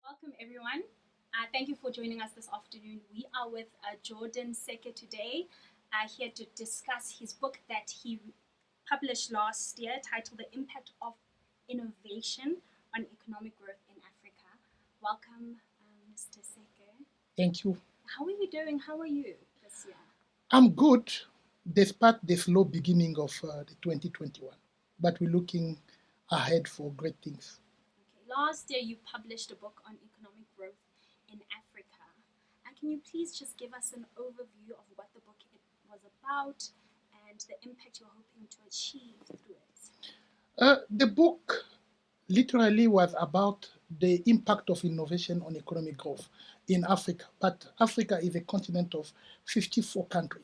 Welcome, everyone. Thank you for joining us this afternoon. We are with Jordan Seke today, here to discuss his book that he published last year titled The Impact of Innovation on Economic Growth in Africa. Welcome, Mr. Seke. Thank you. How are you doing? How are you this year? I'm good despite the slow beginning of the 2021, but we're looking ahead for great things. Okay. Last year, you published a book on economic growth in Africa. Can you please just give us an overview of what the book was about and the impact you're hoping to achieve through it? The book literally was about the impact of innovation on economic growth in Africa, but Africa is a continent of 54 countries.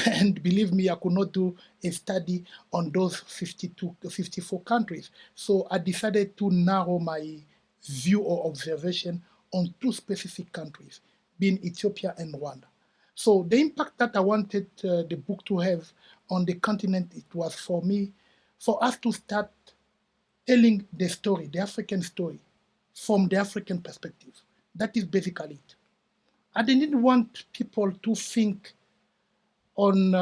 And believe me, I could not do a study on those 54 countries. So I decided to narrow my view or observation on two specific countries, being Ethiopia and Rwanda. So the impact that I wanted the book to have on the continent, it was for us to start telling the story, the African story, from the African perspective. That is basically it. I didn't want people to think on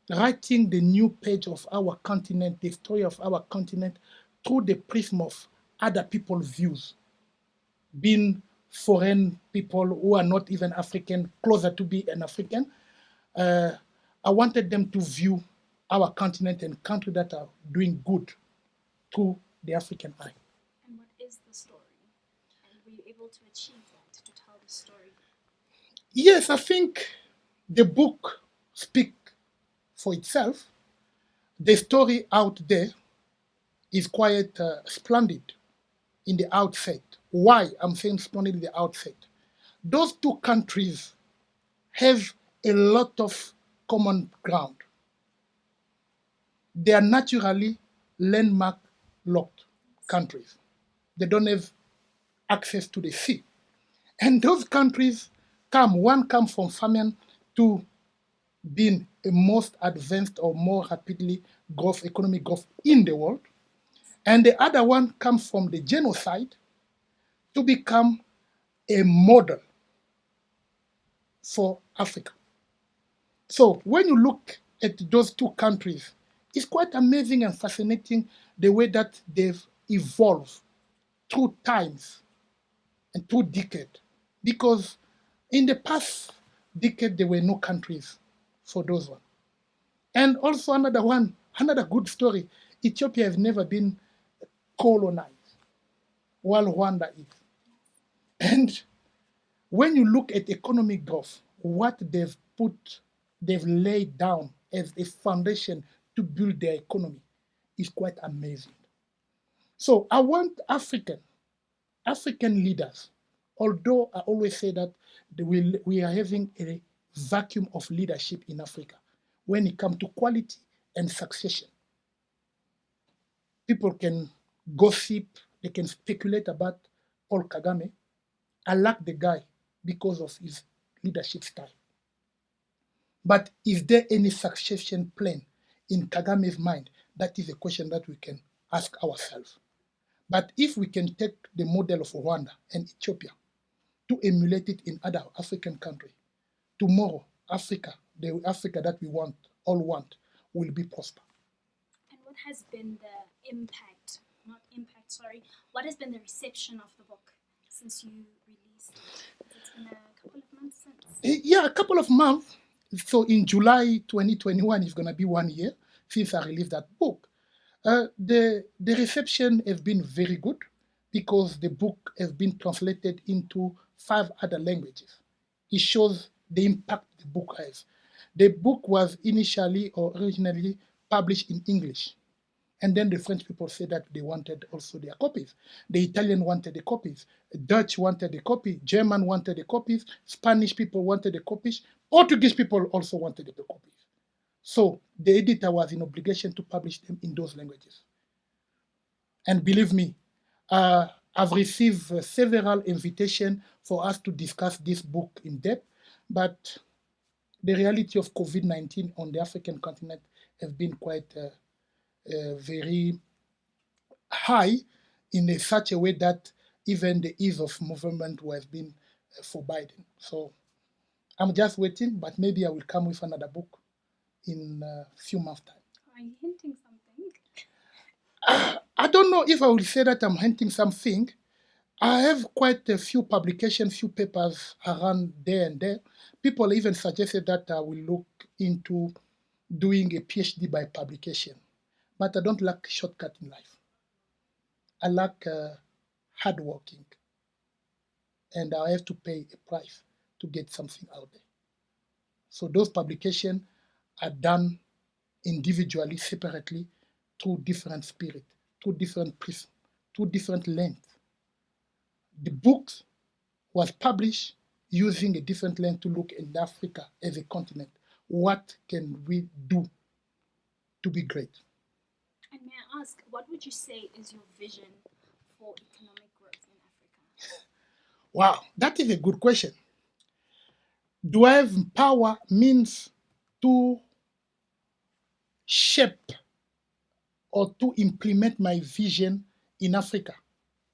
writing the new page of our continent, the story of our continent, through the prism of other people's views, being foreign people who are not even African, closer to be an African. I wanted them to view our continent and countries that are doing good through the African eye. And what is the story? And were you able to achieve that, to tell the story? Yes, I think the book speaks for itself. The story out there is quite splendid in the outset. Why I'm saying splendid in the outset? Those two countries have a lot of common ground. They are naturally landmark locked countries. They don't have access to the sea. And those countries one comes from famine to being a most advanced or more rapidly economic growth in the world. And the other one comes from the genocide to become a model for Africa. So when you look at those two countries, it's quite amazing and fascinating the way that they've evolved through times and through decades. Because in the past decade, there were no countries for those ones. And also another good story, Ethiopia has never been colonized, while Rwanda is. And when you look at economic growth, what they've laid down as a foundation to build their economy is quite amazing. So I want African leaders, although I always say that we are having a vacuum of leadership in Africa when it comes to quality and succession. People can gossip, they can speculate about Paul Kagame. I like the guy because of his leadership style. But is there any succession plan in Kagame's mind? That is a question that we can ask ourselves. But if we can take the model of Rwanda and Ethiopia to emulate it in other African countries, tomorrow the Africa that we all want, will be prosper. And what has been the impact, not impact, sorry, what has been the reception of the book since you released it? It's been a couple of months since? Yeah, a couple of months. So in July 2021, it's going to be 1 year since I released that book. The reception has been very good because the book has been translated into 5 other languages. It shows the impact the book has. The book was initially or originally published in English. And then the French people said that they wanted also their copies. The Italian wanted the copies. Dutch wanted the copy. German wanted the copies. Spanish people wanted the copies. Portuguese people also wanted the copies. So the editor was in obligation to publish them in those languages. And believe me, I've received several invitations for us to discuss this book in depth, but the reality of COVID-19 on the African continent has been quite very high in such a way that even the ease of movement was being forbidden. So I'm just waiting, but maybe I will come with another book in a few months' time. Are you hinting something? I don't know if I will say that I'm hinting something. I have quite a few publications, few papers around there and there. People even suggested that I will look into doing a PhD by publication. But I don't like shortcut in life. I like hard working, and I have to pay a price to get something out there. So those publications are done individually, separately, through different spirit, through different prism, through different length. The books was published using a different lens to look in Africa as a continent. What can we do to be great? And may I ask, what would you say is your vision for economic growth in Africa? Wow, that is a good question. Do I have power means to shape or to implement my vision in Africa?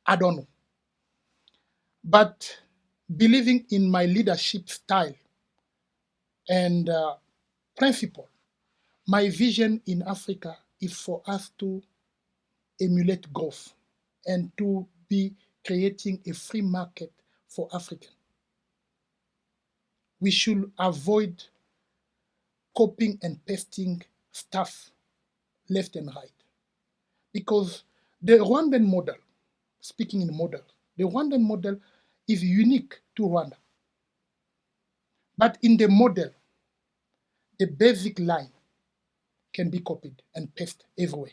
I don't know. But believing in my leadership style and principle, my vision in Africa is for us to emulate growth and to be creating a free market for African. We should avoid copying and pasting stuff left and right. Because the Rwandan model, speaking in model, the Rwandan model is unique to Rwanda. But in the model, the basic line can be copied and pasted everywhere.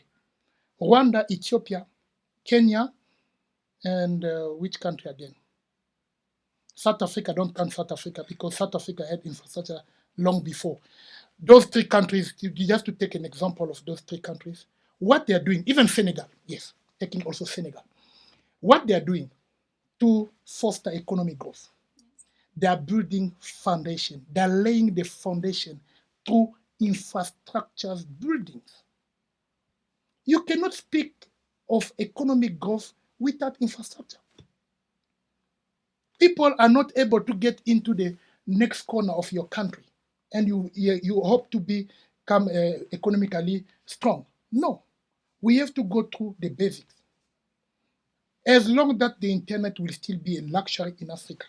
Rwanda, Ethiopia, Kenya, and which country again? South Africa, don't count South Africa because South Africa had infrastructure long before. Those three countries, you have to take an example of those three countries. What they are doing, even Senegal, yes, taking also Senegal, what they are doing to foster economic growth. They are building foundation. They are laying the foundation through infrastructures buildings. You cannot speak of economic growth without infrastructure. People are not able to get into the next corner of your country and you hope to become economically strong. No, we have to go through the basics. As long that the internet will still be a luxury in Africa,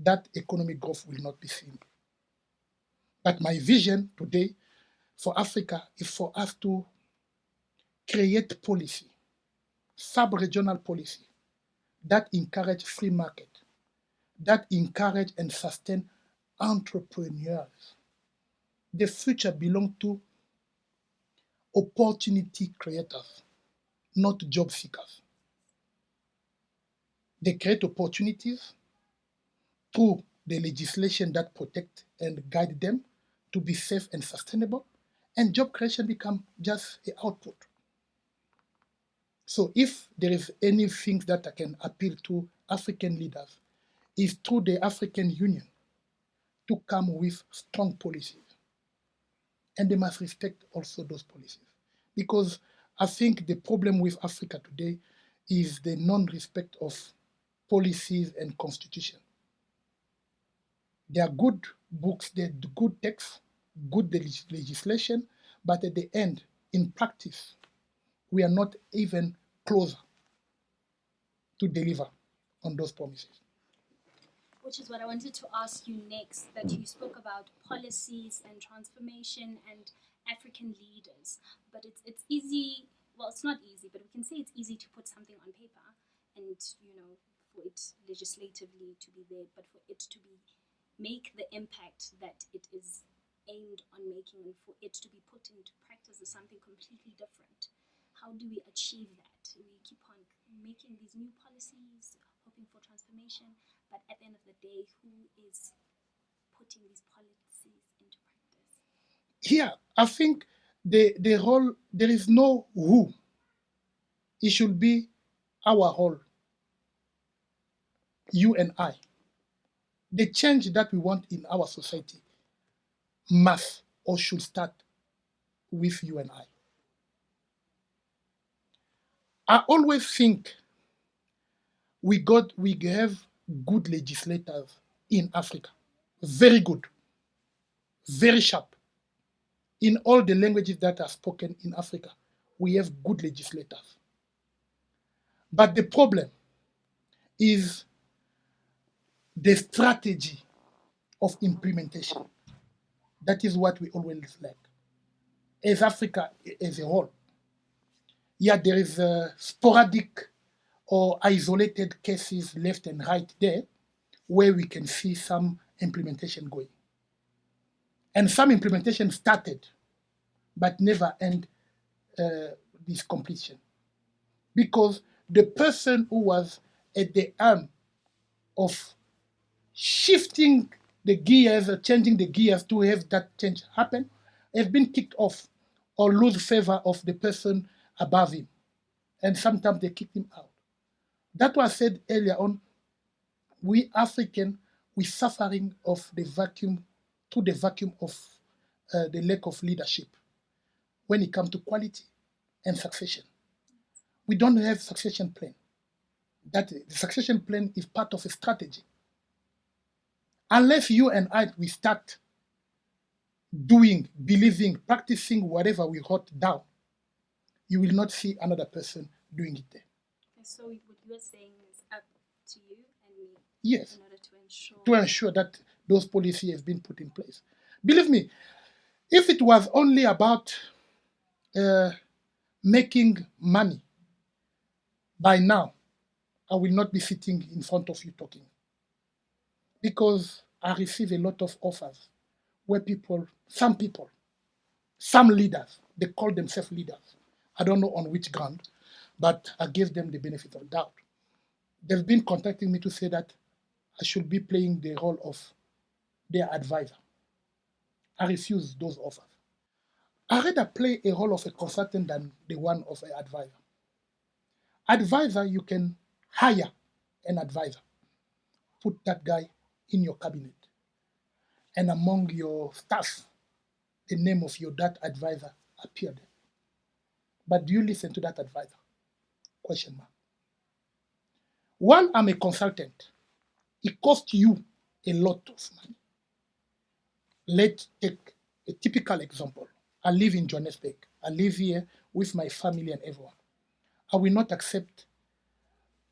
that economic growth will not be seen. But my vision today for Africa is for us to create policy, sub-regional policy that encourage free market, that encourage and sustain entrepreneurs. The future belongs to opportunity creators, not job seekers. They create opportunities through the legislation that protect and guide them to be safe and sustainable, and job creation become just the output. So if there is anything that I can appeal to African leaders, is through the African Union to come with strong policies. And they must respect also those policies. Because I think the problem with Africa today is the non-respect of policies and constitution. There are good books, there are good texts, good legislation, but at the end, in practice, we are not even closer to deliver on those promises. Which is what I wanted to ask you next, that you spoke about policies and transformation and African leaders. But it's easy, well, it's not easy, but we can say it's easy to put something on paper and, for it legislatively to be there, but for it to make the impact that it is aimed on making and for it to be put into practice is something completely different. How do we achieve that? We keep on making these new policies, hoping for transformation, but at the end of the day, who is putting these policies into practice? Here, I think the whole, there is no who. It should be our whole, you and I. The change that we want in our society must or should start with you and I. I always think we have good legislators in Africa, very good, very sharp. In all the languages that are spoken in Africa, we have good legislators. But the problem is the strategy of implementation. That is what we always lack. As Africa as a whole, yeah, there is sporadic or isolated cases left and right there where we can see some implementation going. And some implementation started, but never end this completion. Because the person who was at the arm of shifting the gears, changing the gears to have that change happen, has been kicked off or lose favor of the person above him. And sometimes they kick him out. That was said earlier on. We African, we suffering of the vacuum, to the vacuum of the lack of leadership when it comes to quality and succession. We don't have succession plan. That the succession plan is part of a strategy. Unless you and I, we start doing, believing, practicing whatever we wrote down, you will not see another person doing it there. So what you're saying is up to you and me. Yes. In order to ensure that those policies have been put in place. Believe me, if it was only about making money, by now, I will not be sitting in front of you talking. Because I receive a lot of offers where some leaders, they call themselves leaders. I don't know on which ground, but I gave them the benefit of doubt. They've been contacting me to say that I should be playing the role of their advisor. I refuse those offers. I rather play a role of a consultant than the one of an advisor. Advisor, you can hire an advisor. Put that guy in your cabinet. And among your staff, the name of that advisor appeared. But do you listen to that advisor? Question mark. While I'm a consultant, it costs you a lot of money. Let's take a typical example. I live in Johannesburg. I live here with my family and everyone. I will not accept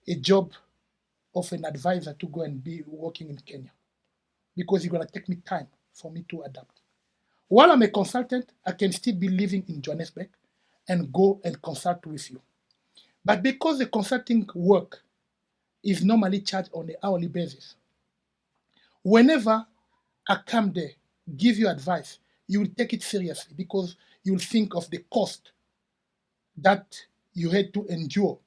a job of an advisor to go and be working in Kenya because it's going to take me time for me to adapt. While I'm a consultant, I can still be living in Johannesburg and go and consult with you. But because the consulting work is normally charged on an hourly basis, whenever I come there, give you advice, you will take it seriously because you will think of the cost that you had to endure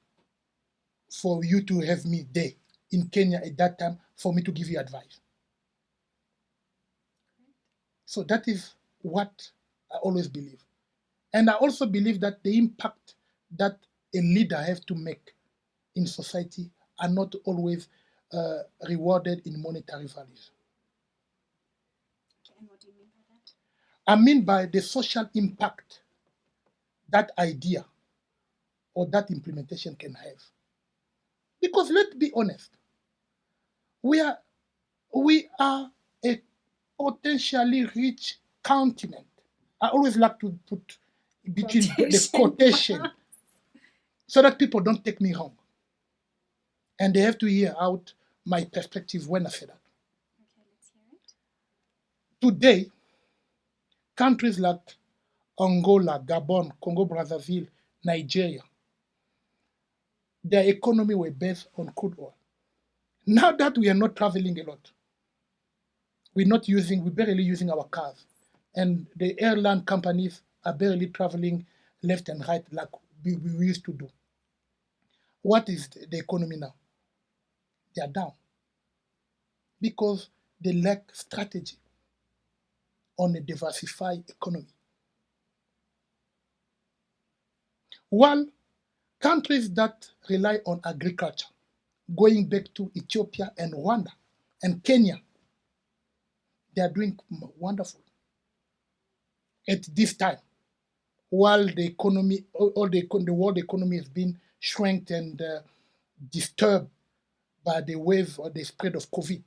for you to have me there in Kenya at that time for me to give you advice. So that is what I always believe. And I also believe that the impact that a leader has to make in society are not always rewarded in monetary values. Okay, and what do you mean by that? I mean by the social impact that idea or that implementation can have. Because let's be honest, we are a potentially rich continent. I always like to put between the quotation so that people don't take me wrong. And they have to hear out my perspective when I say that. Okay, let's hear it. Today, countries like Angola, Gabon, Congo Brazzaville, Nigeria, their economy were based on crude oil. Now that we are not traveling a lot, we're barely using our cars. And the airline companies are barely traveling left and right like we used to do. What is the economy now? They are down because they lack strategy on a diversified economy. While countries that rely on agriculture, going back to Ethiopia and Rwanda and Kenya, they are doing wonderful. At this time, while the economy, the world economy has been shrinked and disturbed by the wave or the spread of COVID.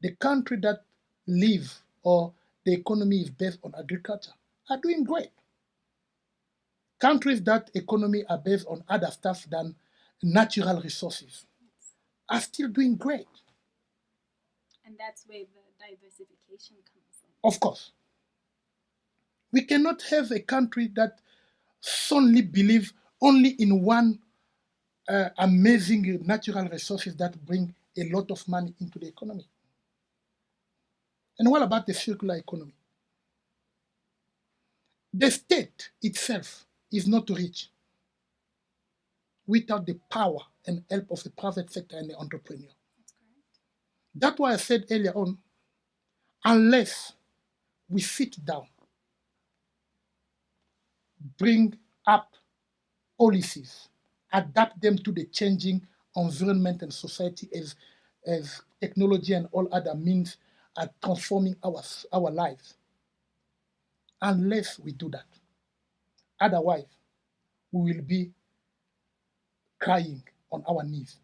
The country that live or the economy is based on agriculture are doing great. Countries that economy are based on other stuff than natural resources are still doing great. And that's where the diversification comes in. Of course, we cannot have a country that solely believes only in one amazing natural resources that bring a lot of money into the economy. And what about the circular economy? The state itself is not rich without the power and help of the private sector and the entrepreneur. That's correct. That's why I said earlier on, unless we sit down, bring up policies, adapt them to the changing environment and society as technology and all other means are transforming our lives. Unless we do that, otherwise we will be crying on our knees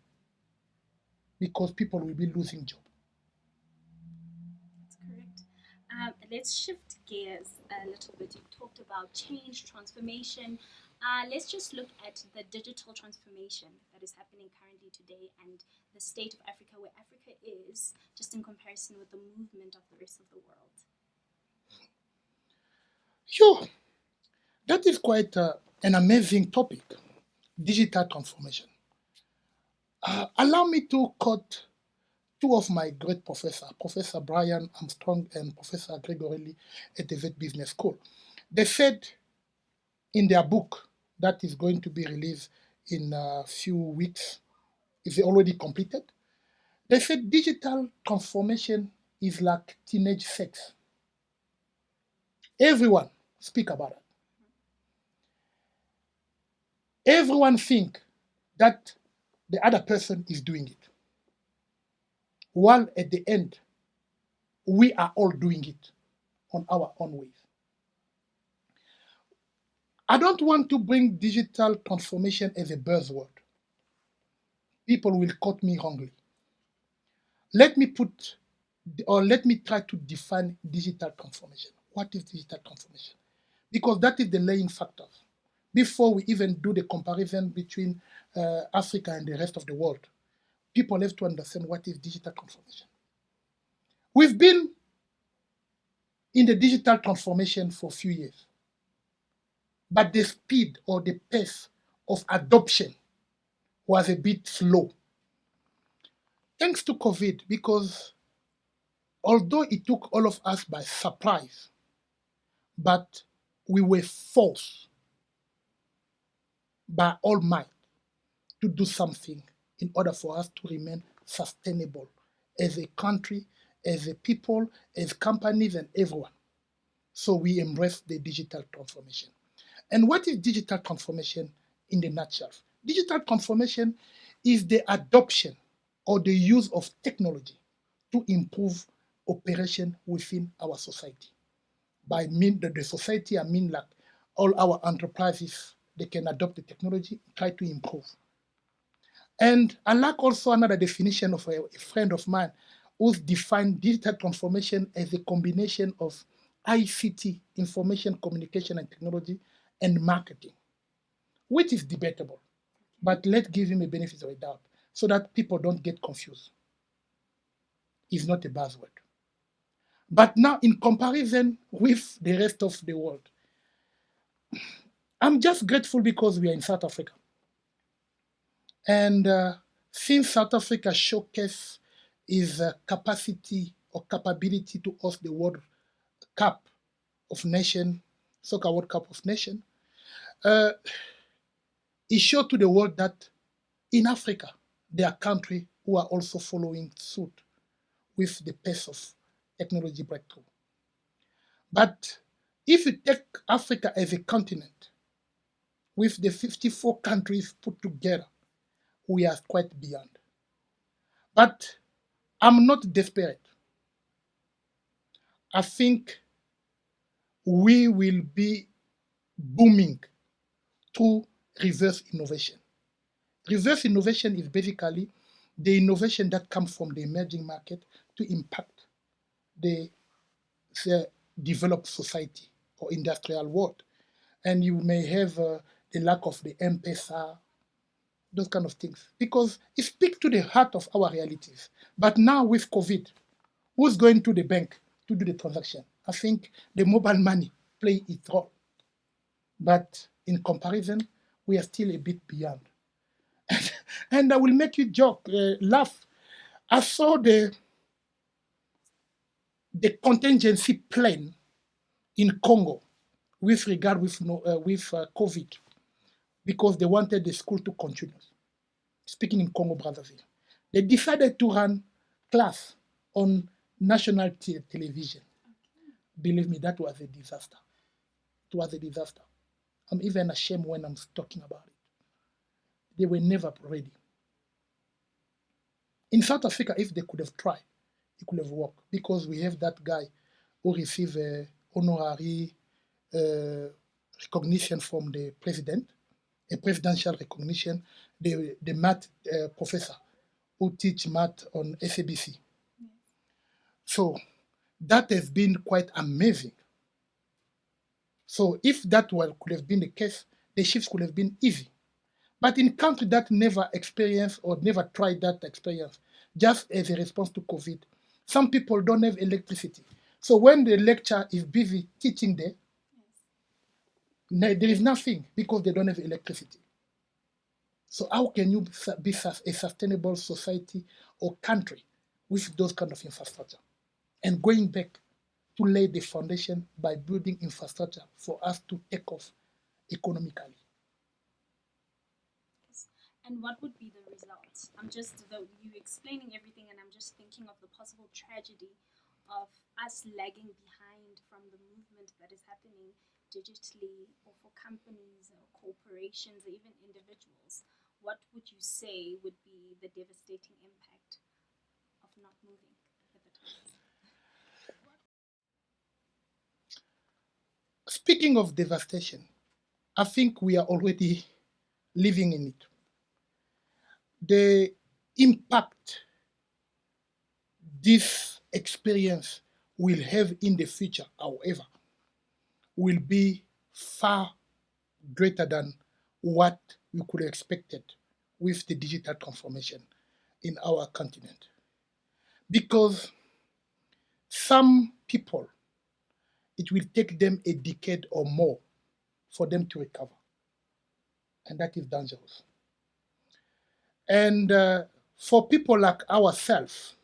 because people will be losing jobs. That's correct. Let's shift gears a little bit. You talked about change, transformation. Let's just look at the digital transformation that is happening currently today and the state of Africa, where Africa is, just in comparison with the movement of the rest of the world. Sure, that is quite an amazing topic, digital transformation. Allow me to quote two of my great professors, Professor Brian Armstrong and Professor Gregory Lee at the Vet Business School. They said in their book that is going to be released in a few weeks, is already completed. They said digital transformation is like teenage sex. Everyone speak about it. Everyone think that the other person is doing it. While at the end, we are all doing it on our own ways. I don't want to bring digital transformation as a buzzword. People will quote me wrongly. Let me put, or let me try to define digital transformation. What is digital transformation? Because that is the laying factors. Before we even do the comparison between Africa and the rest of the world, people have to understand what is digital transformation. We've been in the digital transformation for a few years, but the speed or the pace of adoption was a bit slow. Thanks to COVID, because although it took all of us by surprise, but we were forced by all might to do something in order for us to remain sustainable as a country, as a people, as companies, and everyone. So we embrace the digital transformation. And what is digital transformation in the nutshell? Digital transformation is the adoption or the use of technology to improve operation within our society. By mean that the society, I mean like all our enterprises, they can adopt the technology, try to improve. And I like also another definition of a friend of mine who's defined digital transformation as a combination of ICT, information communication and technology, and marketing, which is debatable. But let's give him a benefit of a doubt so that people don't get confused. It's not a buzzword. But now, in comparison with the rest of the world, I'm just grateful because we are in South Africa. And since South Africa showcased its capacity or capability to host the World Cup of Nation, Soccer World Cup of Nation, uh, it showed to the world that in Africa, there are countries who are also following suit with the pace of technology breakthrough. But if you take Africa as a continent, with the 54 countries put together, we are quite beyond. But I'm not desperate. I think we will be booming through reverse innovation. Reverse innovation is basically the innovation that comes from the emerging market to impact the, the developed society or industrial world. And you may have the lack of the M-Pesa, those kind of things, because it speaks to the heart of our realities. But now with COVID, who's going to the bank to do the transaction? I think the mobile money play its role. But in comparison, we are still a bit beyond. And I will make you joke, laugh. I saw the contingency plan in Congo with regard with COVID because they wanted the school to continue. Speaking in Congo Brazzaville, they decided to run class on national television. Believe me, that was a disaster. It was a disaster. I'm even ashamed when I'm talking about it. They were never ready. In South Africa, if they could have tried, it could have worked because we have that guy who received a honorary recognition from the president, a presidential recognition, the math professor who teach math on SABC. So that has been quite amazing. So if that could have been the case, the shifts could have been easy. But in countries that never experienced or never tried that experience, just as a response to COVID, some people don't have electricity. So when the lecturer is busy teaching there, there is nothing because they don't have electricity. So how can you be a sustainable society or country with those kind of infrastructure? And going back to lay the foundation by building infrastructure for us to take off economically. And what would be the results? You explaining everything, and I'm just thinking of the possible tragedy of us lagging behind from the movement that is happening digitally, or for companies or corporations or even individuals. What would you say would be the devastating impact of not moving at the time? Speaking of devastation, I think we are already living in it. The impact this experience will have in the future, however, will be far greater than what we could have expected with the digital transformation in our continent. Because some people, it will take them a decade or more for them to recover. And that is dangerous. And for people like ourselves,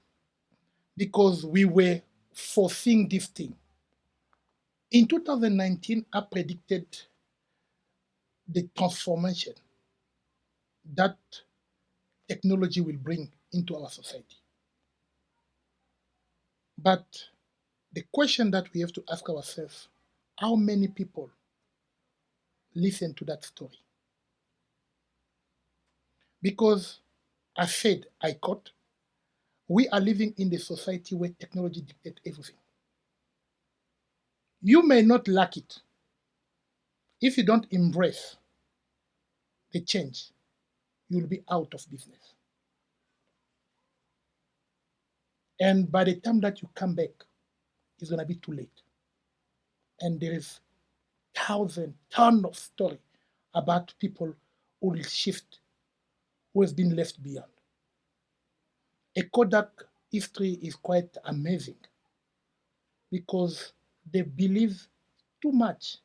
because we were foreseeing this thing, in 2019, I predicted the transformation that technology will bring into our society. But the question that we have to ask ourselves, how many people listen to that story? Because I said, I quote, we are living in the society where technology dictates everything. You may not like it. If you don't embrace the change, you'll be out of business. And by the time that you come back, it's going to be too late. And there is ton of story about people who will shift, who has been left beyond. A Kodak history is quite amazing because they believe too much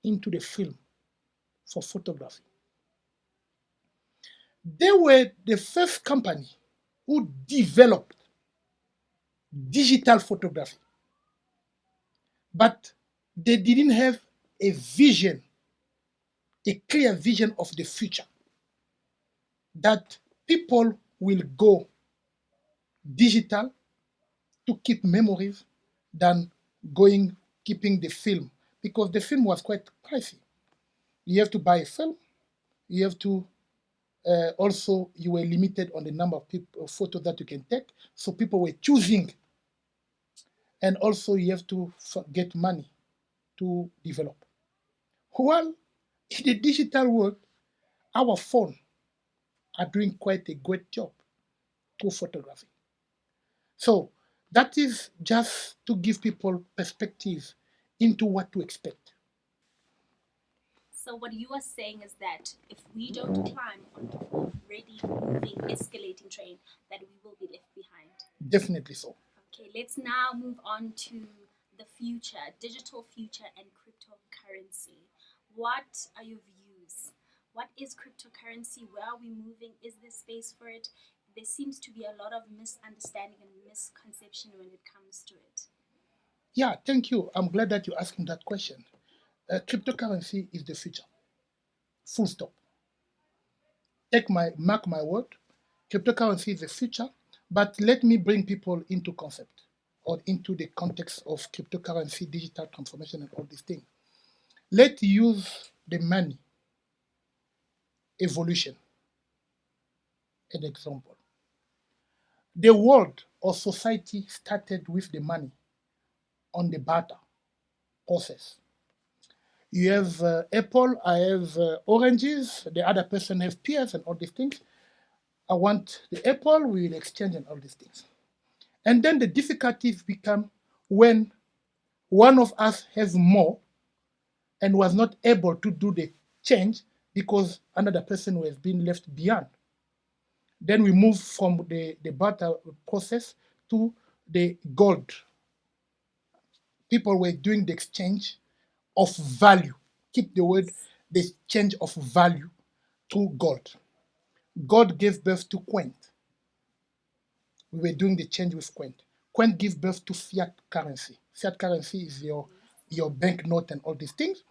into the film for photography. They were the first company who developed digital photography, but they didn't have a vision, a clear vision of the future, that people will go digital to keep memories than keeping the film, because the film was quite pricey. You have to buy a film, you have to also, you were limited on the number of photos that you can take, so people were choosing. And also you have to get money to develop. Well, in the digital world, our phone are doing quite a great job through photography. So that is just to give people perspective into what to expect. So what you are saying is that if we don't climb on the already moving, escalating train, that we will be left behind. Definitely so. Okay, let's now move on to the future, digital future and cryptocurrency. What are your views? What is cryptocurrency? Where are we moving? Is there space for it? There seems to be a lot of misunderstanding and misconception when it comes to it. Yeah, thank you. I'm glad that you're asking that question. Cryptocurrency is the future. Full stop. Mark my word. Cryptocurrency is the future, but let me bring people into concept or into the context of cryptocurrency, digital transformation, and all these things. Let's use the money evolution an example. The world or society started with the money on the barter process. You have apple, I have oranges, the other person have pears and all these things. I want the apple, we will exchange and all these things. And then the difficulties become when one of us has more and was not able to do the change because another person was being left behind. Then we move from the barter process to the gold. People were doing the exchange of value. Keep the word, the exchange of value through gold. God gave birth to Quent. We were doing the change with Quent. Quent gives birth to fiat currency. Fiat currency is your banknote and all these things.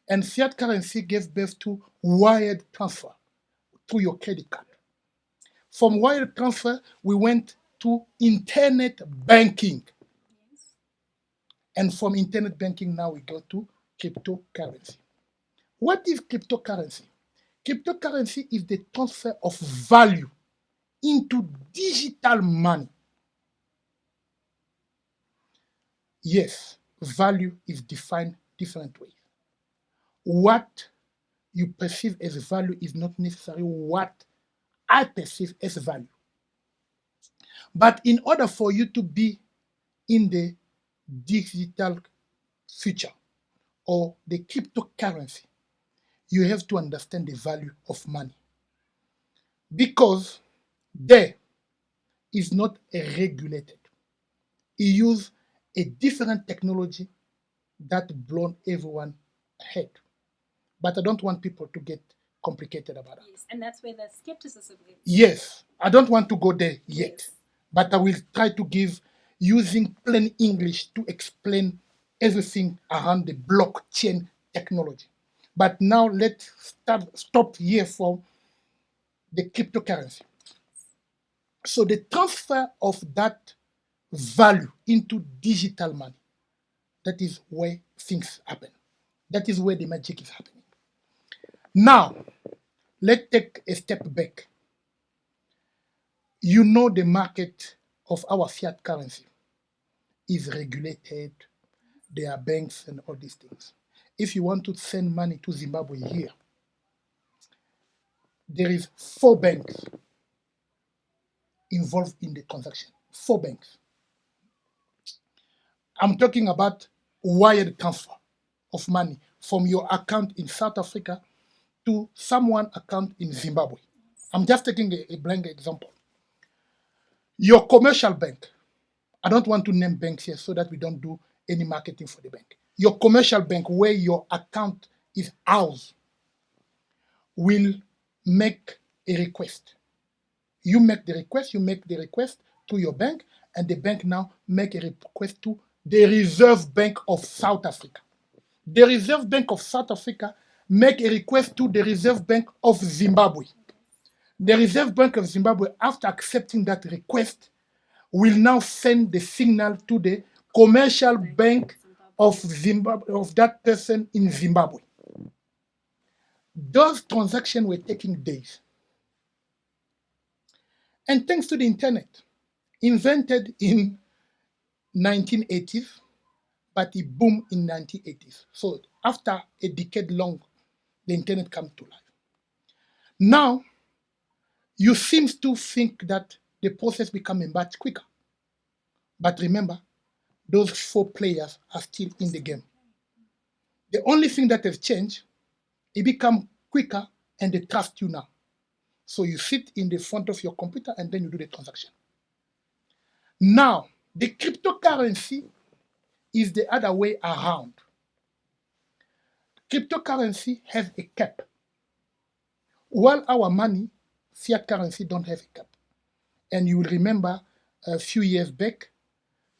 And fiat currency gave birth to wired transfer through your credit card. From wired transfer, we went to internet banking. Yes. And from internet banking, now we go to cryptocurrency. What is cryptocurrency? Cryptocurrency is the transfer of value into digital money. Yes, value is defined different ways. What you perceive as value is not necessarily what I perceive as value. But in order for you to be in the digital future or the cryptocurrency, you have to understand the value of money. Because there is not regulated. It use a different technology that blown everyone head. But I don't want people to get complicated about that. Yes, and that's where the skepticism is. Yes, I don't want to go there yet, Yes. but I will try to give using plain English to explain everything around the blockchain technology. But now let's stop here for the cryptocurrency. So the transfer of that value into digital money, that is where things happen. That is where the magic is happening. Now, let's take a step back. You know the market of our fiat currency is regulated. There are banks and all these things. If you want to send money to Zimbabwe here, there is 4 banks involved in the transaction. 4 banks. I'm talking about wired transfer of money from your account in South Africa to someone account in Zimbabwe. I'm just taking a blank example. Your commercial bank, I don't want to name banks here so that we don't do any marketing for the bank. Your commercial bank where your account is housed will make a request. You make the request to your bank, and the bank now make a request to the Reserve Bank of South Africa. The Reserve Bank of South Africa make a request to the Reserve Bank of Zimbabwe. The Reserve Bank of Zimbabwe, after accepting that request, will now send the signal to the commercial bank of Zimbabwe, of that person in Zimbabwe. Those transactions were taking days. And thanks to the internet, invented in 1980s, but it boomed in 1980s. So after a decade long, the internet came to life. Now, you seem to think that the process becomes much quicker. But remember, those 4 players are still in the game. The only thing that has changed, it become quicker and they trust you now. So you sit in the front of your computer and then you do the transaction. Now, the cryptocurrency is the other way around. Cryptocurrency has a cap. While our money, fiat currency, don't have a cap. And you will remember a few years back,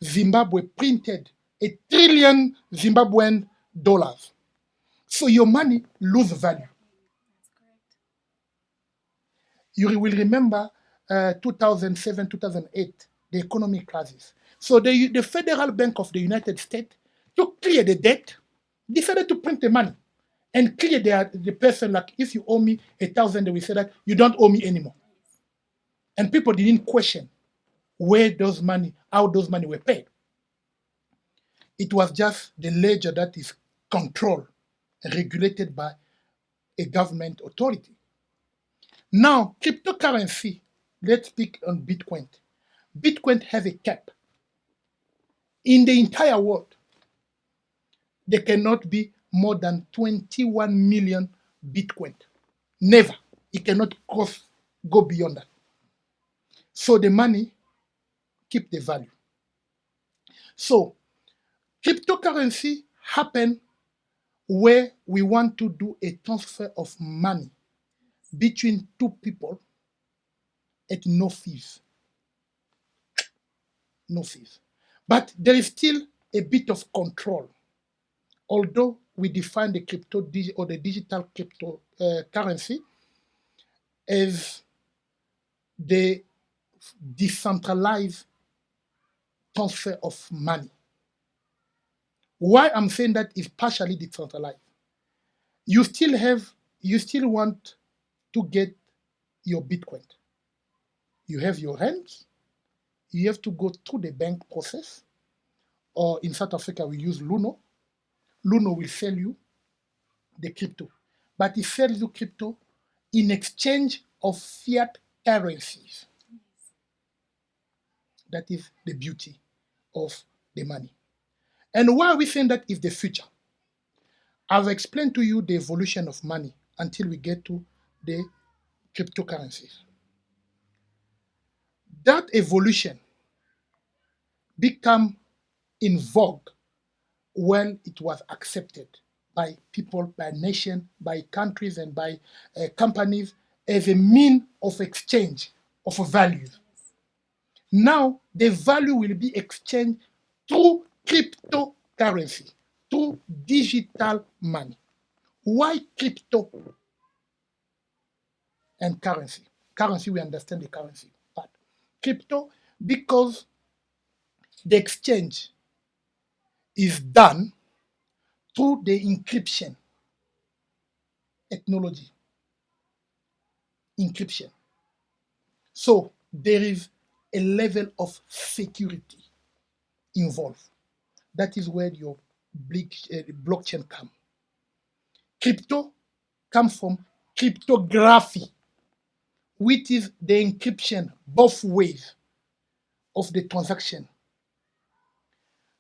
Zimbabwe printed $1 trillion Zimbabwean dollars. So your money lose value. That's correct. You will remember 2007, 2008, the economic crisis. So the Federal Bank of the United States, to clear the debt, decided to print the money and clear the person, like if you owe me 1,000, they will say that you don't owe me anymore. And people didn't question where those money, how those money were paid. It was just the ledger that is controlled and regulated by a government authority. Now, cryptocurrency, let's speak on Bitcoin. Bitcoin has a cap. In the entire world, there cannot be more than 21 million Bitcoin. Never. It cannot go beyond that. So the money keep the value. So cryptocurrency happen where we want to do a transfer of money between 2 people at no fees. No fees. But there is still a bit of control. Although we define the the digital cryptocurrency as the decentralized transfer of money. Why I'm saying that is partially decentralized. You still want to get your Bitcoin. You have your hands. You have to go through the bank process, or in South Africa we use Luno. Luno will sell you the crypto, but it sells you crypto in exchange of fiat currencies. That is the beauty of the money. And why are we saying that is the future? I've explained to you the evolution of money until we get to the cryptocurrencies. That evolution became in vogue when it was accepted by people, by nations, by countries, and by companies as a mean of exchange of values. Now, the value will be exchanged through cryptocurrency, through digital money. Why crypto and currency? Currency, we understand the currency part. Crypto, because the exchange is done through the encryption technology. Encryption. So there is a level of security involved. That is where your blockchain comes. Crypto comes from cryptography, which is the encryption both ways of the transaction.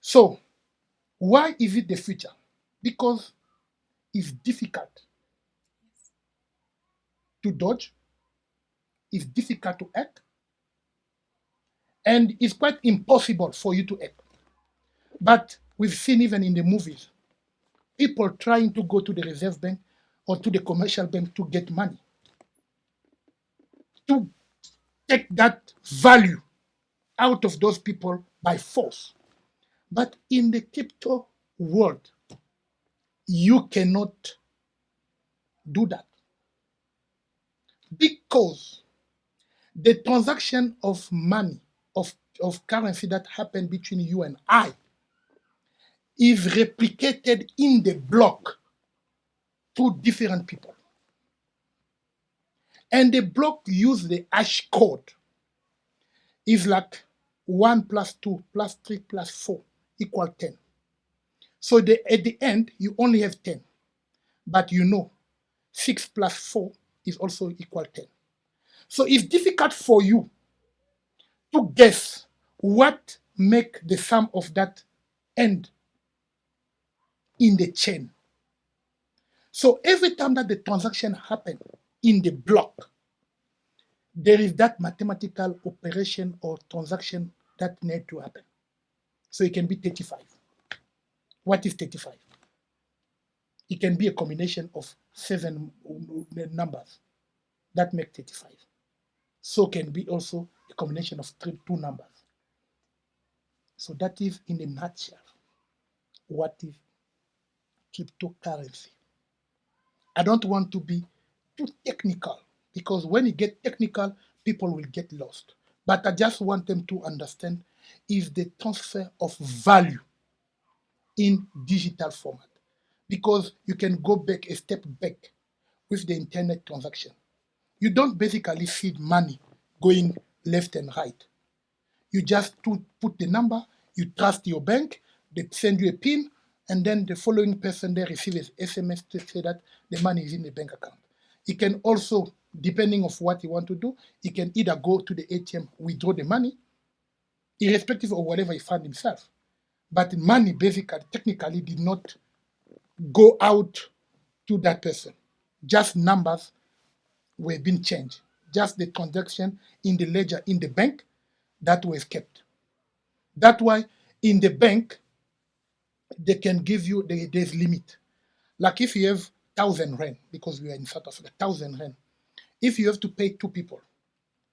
So why is it the future? Because it's difficult to dodge, it's difficult to hack, and it's quite impossible for you to hack. But we've seen even in the movies, people trying to go to the reserve bank or to the commercial bank to get money, to take that value out of those people by force. But in the crypto world, you cannot do that, because the transaction of money, of currency that happen between you and I is replicated in the block to different people. And the block use the hash code. Is like 1 plus 2 plus 3 plus 4 equal 10. So at the end, you only have 10. But 6 plus 4 is also equal 10. So it's difficult for you to guess what make the sum of that end in the chain. So every time that the transaction happen in the block, there is that mathematical operation or transaction that need to happen. So it can be 35. What is 35? It can be a combination of 7 numbers that make 35. So can be also a combination of two numbers. So that is in a nutshell what is cryptocurrency. I don't want to be too technical because when you get technical, people will get lost. But I just want them to understand is the transfer of value in digital format. Because you can go back a step back with the internet transaction. You don't basically feed money going left and right. You just put the number, you trust your bank, they send you a PIN, and then the following person there receives SMS to say that the money is in the bank account. He can also, depending of what you want to do, he can either go to the ATM, withdraw the money, irrespective of whatever he found himself. But money basically, technically did not go out to that person. Just numbers were being changed. Just the transaction in the ledger in the bank that was kept. That's why in the bank, they can give you, there's limit. Like if you have 1,000 rand, because we are in South Africa, 1,000 rand. If you have to pay 2 people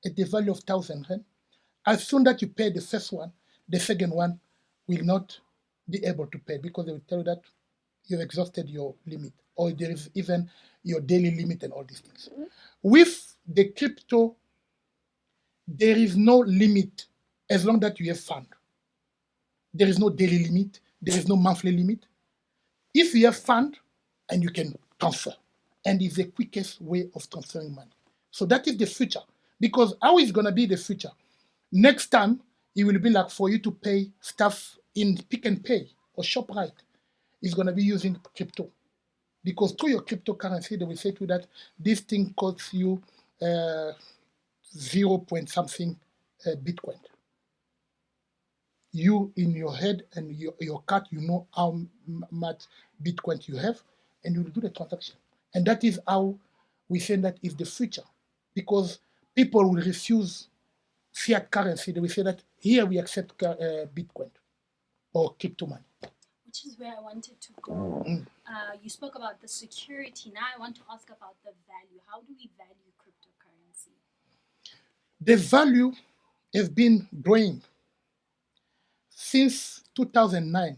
at the value of 1,000 rand, as soon that you pay the first one, the second one will not be able to pay because they will tell you that you've exhausted your limit or there is even your daily limit and all these things. With the crypto, there is no limit as long that you have fund. There is no daily limit. There is no monthly limit. If you have fund, and you can transfer, and it's the quickest way of transferring money. So that is the future. Because how is going to be the future? Next time, it will be like for you to pay stuff in Pick and Pay or ShopRite. It's going to be using crypto. Because through your cryptocurrency, they will say to you that this thing costs you 0 point something Bitcoin. You in your head and your card, you know how much Bitcoin you have, and you will do the transaction. And that is how we say that is the future. Because people will refuse fiat currency. They will say that here we accept Bitcoin or crypto money. Which is where I wanted to go. You spoke about the security. Now I want to ask about the value. How do we value cryptocurrency? The value has been growing since 2009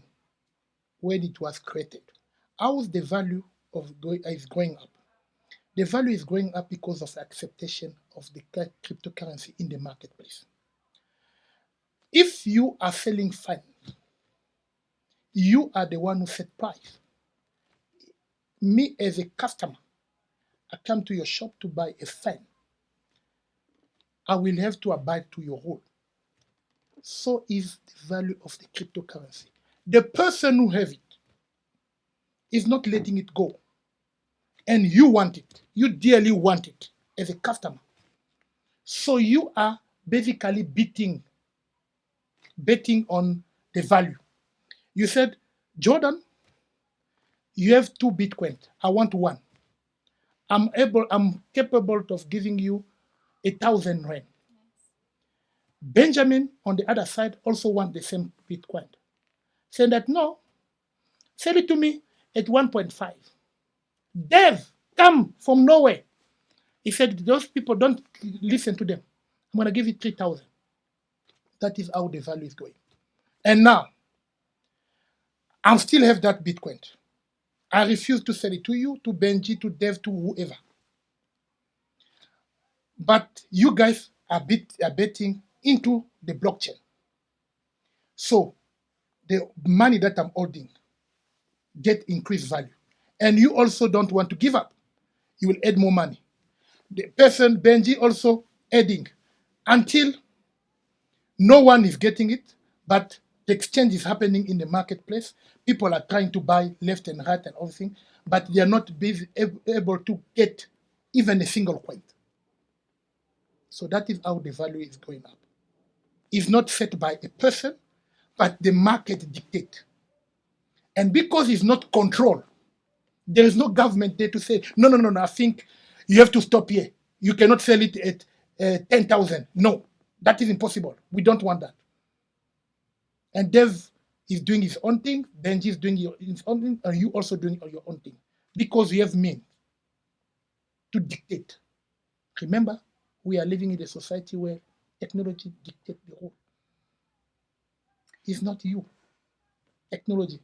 when it was created. How is the value is going up? The value is going up because of acceptation of the cryptocurrency in the marketplace. If you are selling fine, you are the one who set price. Me as a customer, I come to your shop to buy a fan. I will have to abide to your rule. So is the value of the cryptocurrency. The person who have it is not letting it go. And you want it. You dearly want it as a customer. So you are basically betting on the value. You said, Jordan, you have 2 Bitcoin. I want 1. I'm capable of giving you 1,000 rand. Benjamin, on the other side, also want the same Bitcoin. Saying that, no, sell it to me at 1.5. Dev, come from nowhere. He said, those people, don't listen to them. I'm going to give you 3,000. That is how the value is going. And now, I still have that Bitcoin. I refuse to sell it to you, to Benji, to Dev, to whoever. But you guys are betting into the blockchain. So the money that I'm holding get increased value. And you also don't want to give up. You will add more money. The person, Benji, also adding until no one is getting it, but the exchange is happening in the marketplace. People are trying to buy left and right and everything, but they are not able to get even a single coin. So that is how the value is going up. is not set by a person, but the market dictate. And because it's not controlled, there is no government there to say, no, no, no, no, I think you have to stop here. You cannot sell it at 10,000. No, that is impossible. We don't want that. And Dev is doing his own thing, Benji is doing his own thing, and you also doing your own thing. Because you have means to dictate. Remember, we are living in a society where technology dictates the rule. It's not you, technology.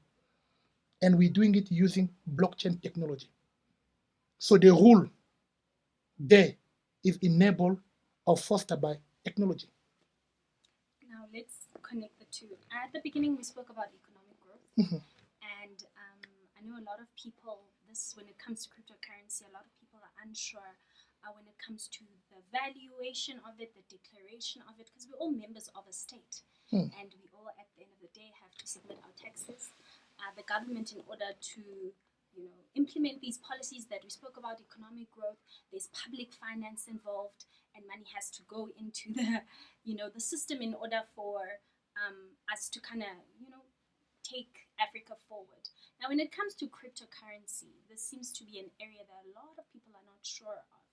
And we're doing it using blockchain technology. So the rule there is enabled or fostered by technology. Now let's connect the two. At the beginning, we spoke about economic growth, and I know a lot of people. When it comes to cryptocurrency, a lot of people are unsure when it comes to the valuation of it, the declaration of it, because we're all members of a state, and we all, at the end of the day, have to submit our taxes. The government, in order to implement these policies that we spoke about, economic growth, there's public finance involved, and money has to go into the the system in order for us to kind of take Africa forward. Now, when it comes to cryptocurrency, this seems to be an area that a lot of people are not sure of.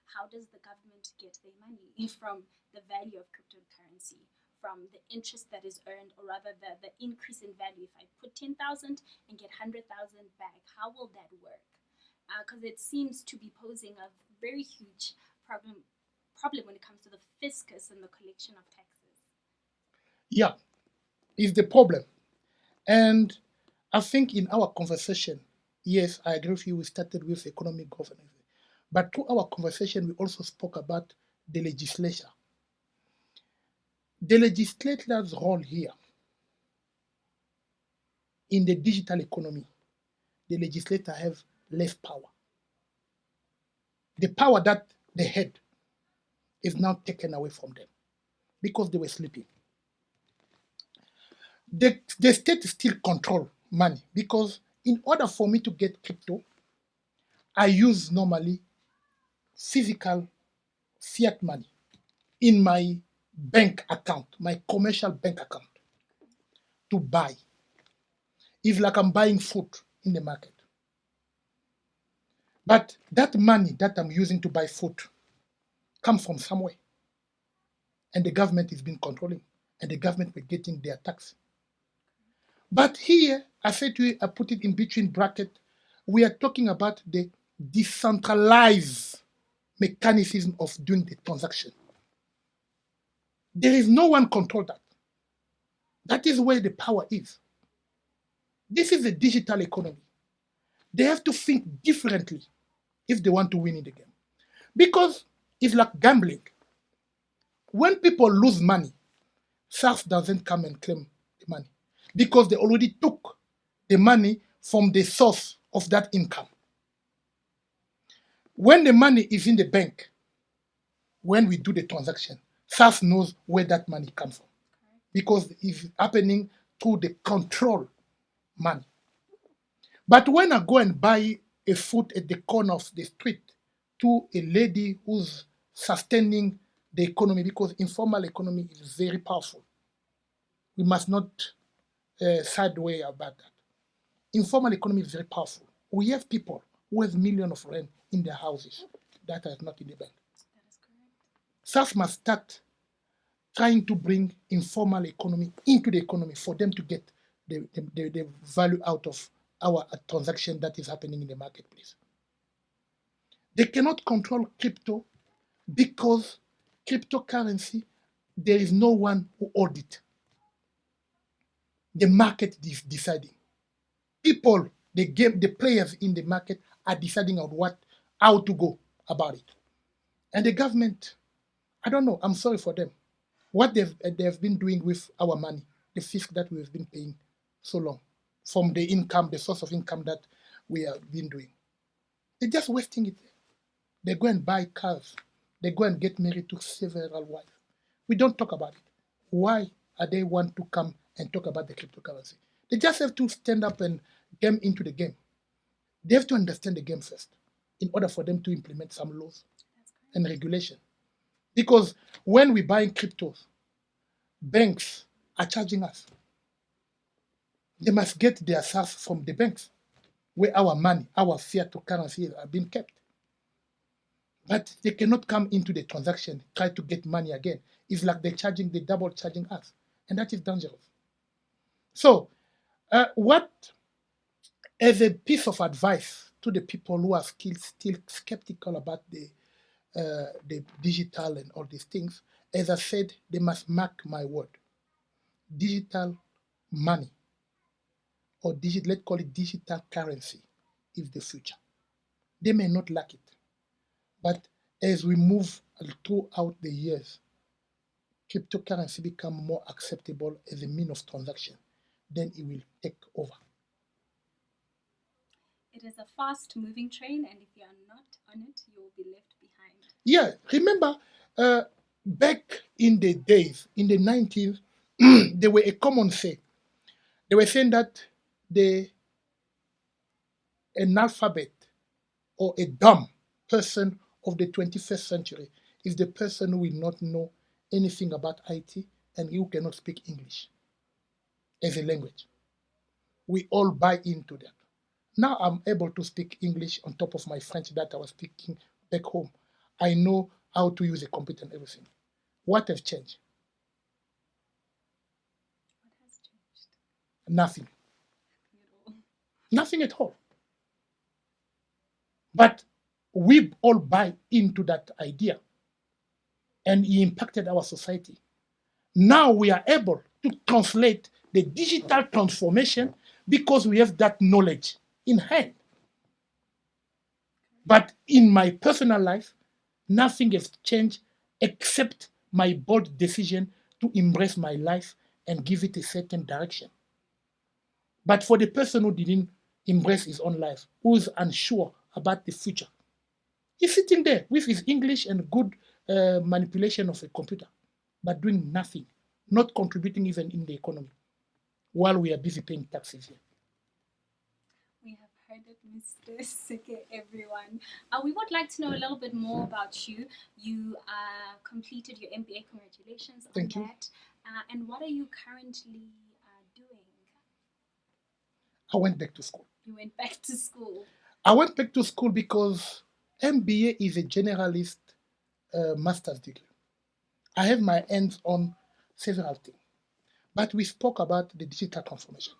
How does the government get their money from the value of cryptocurrency, from the interest that is earned, or rather the increase in value? If I put 10,000 and get 100,000 back, how will that work? Because it seems to be posing a very huge problem when it comes to the fiscus and the collection of taxes. Yeah, is the problem. And I think in our conversation, yes, I agree with you, we started with economic governance. But through our conversation, we also spoke about the legislature. The legislature's role here in the digital economy, the legislator have less power. The power that they had is now taken away from them because they were sleeping. The state still control money because in order for me to get crypto, I use normally physical fiat money in my bank account, my commercial bank account, to buy. It's like I'm buying food in the market. But that money that I'm using to buy food comes from somewhere. And the government is been controlling, and the government were getting their tax. But here, I said to you, I put it in between bracket, we are talking about the decentralized mechanism of doing the transaction. There is no one control that. That is where the power is. This is a digital economy. They have to think differently if they want to win in the game. Because it's like gambling. When people lose money, SARS doesn't come and claim the money because they already took the money from the source of that income. When the money is in the bank, when we do the transaction, SARS knows where that money comes from because it's happening through the control money. But when I go and buy a food at the corner of the street to a lady who's sustaining the economy, because informal economy is very powerful, we must not sideway about that. Informal economy is very powerful. We have people who have millions of rent in their houses that are not in the bank. That is correct. SARS must start trying to bring informal economy into the economy for them to get the value out of our transaction that is happening in the marketplace. They cannot control crypto because cryptocurrency, there is no one who audit. The market is deciding. People, the players in the market are deciding on how to go about it. And the government, I don't know, I'm sorry for them. What they've been doing with our money, the fisc that we've been paying so long, from the income, the source of income that we have been doing. They're just wasting it. They go and buy cars. They go and get married to several wives. We don't talk about it. Why are they want to come and talk about the cryptocurrency? They just have to stand up and get into the game. They have to understand the game first in order for them to implement some laws and regulation. Because when we buy cryptos, banks are charging us. They must get their SARS from the banks, where our money, our fiat currency are being kept. But they cannot come into the transaction, try to get money again. It's like they double charging us. And that is dangerous. So, what as a piece of advice to the people who are still skeptical about the digital and all these things, as I said, they must mark my word. Digital money, or let's call it digital currency, is the future. They may not like it, but as we move throughout the years, cryptocurrency become more acceptable as a mean of transaction, then it will take over. It is a fast moving train, and if you are not on it, you will be left behind. Yeah, remember back in the days, in the 90s, there were a common say. They were saying that the analphabet or a dumb person of the 21st century is the person who will not know anything about IT and who cannot speak English as a language. We all buy into that. Now I'm able to speak English on top of my French that I was speaking back home. I know how to use a computer and everything. What has changed? What has changed? Nothing. At all. Nothing at all. But we all buy into that idea and it impacted our society. Now we are able to translate the digital transformation because we have that knowledge in hand. But in my personal life, nothing has changed except my bold decision to embrace my life and give it a certain direction. But for the person who didn't embrace his own life, who's unsure about the future, he's sitting there with his English and good manipulation of a computer, but doing nothing, not contributing even in the economy, while we are busy paying taxes here. We have heard it, Mr. Seke, everyone. We would like to know a little bit more about you. You completed your MBA. Congratulations on Thank you. that. And what are you currently doing? I went back to school. You went back to school. I went back to school because MBA is a generalist master's degree. I have my hands on several things. But we spoke about the digital transformation.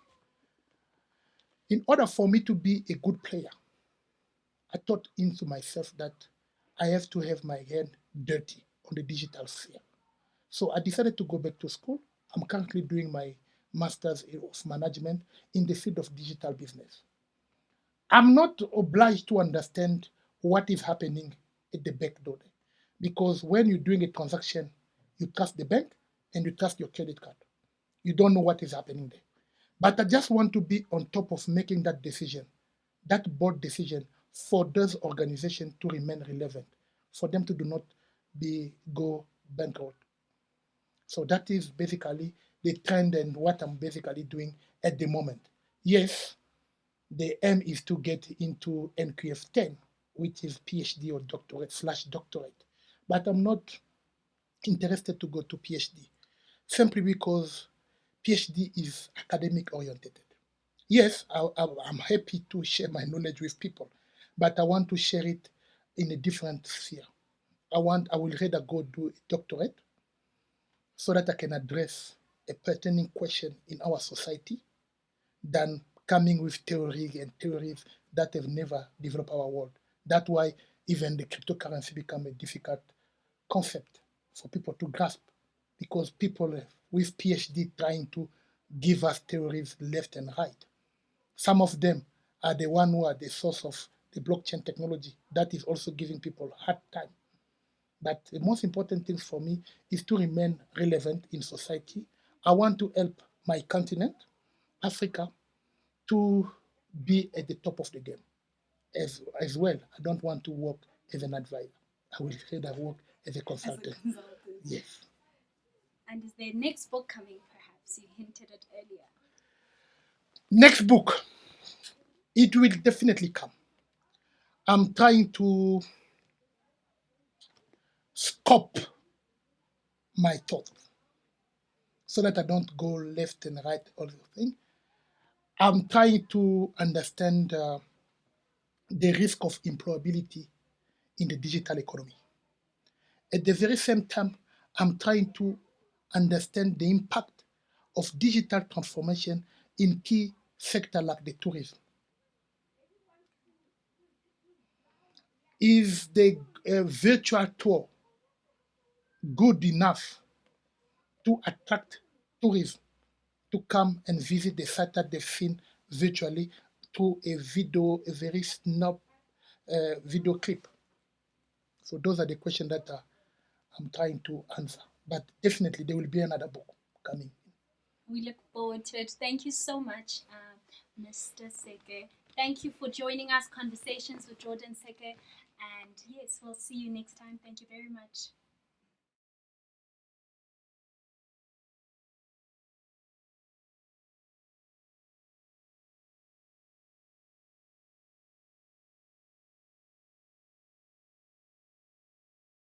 In order for me to be a good player, I thought into myself that I have to have my hand dirty on the digital sphere. So I decided to go back to school. I'm currently doing my master's of management in the field of digital business. I'm not obliged to understand what is happening at the back door because when you're doing a transaction, you trust the bank and you trust your credit card. You don't know what is happening there. But I just want to be on top of making that decision, that board decision for those organizations to remain relevant, for them to do not go bankrupt. So that is basically the trend and what I'm basically doing at the moment. Yes, the aim is to get into NQF 10, which is PhD or doctorate/doctorate. But I'm not interested to go to PhD simply because PhD is academic oriented. Yes, I'm happy to share my knowledge with people, but I want to share it in a different sphere. I will rather go do a doctorate so that I can address a pertaining question in our society than coming with theories that have never developed our world. That's why even the cryptocurrency become a difficult concept for people to grasp because people with PhD trying to give us theories left and right. Some of them are the one who are the source of the blockchain technology that is also giving people a hard time. But the most important thing for me is to remain relevant in society. I want to help my continent, Africa, to be at the top of the game as well. I don't want to work as an advisor. I will rather work as a consultant. Yes. And is there next book coming, perhaps? You hinted it earlier. Next book, it will definitely come. I'm trying to scope my thoughts. so that I don't go left and right, all the thing. I'm trying to understand the risk of employability in the digital economy. At the very same time, I'm trying to understand the impact of digital transformation in key sectors like the tourism. Is the virtual tour good enough to attract tourism to come and visit the site that they've seen virtually through a video, a very snap video clip? So those are the questions that I'm trying to answer. But definitely there will be another book coming. We look forward to it. Thank you so much, Mr. Seke. Thank you for joining us, Conversations with Jordan Seke. And yes, we'll see you next time. Thank you very much.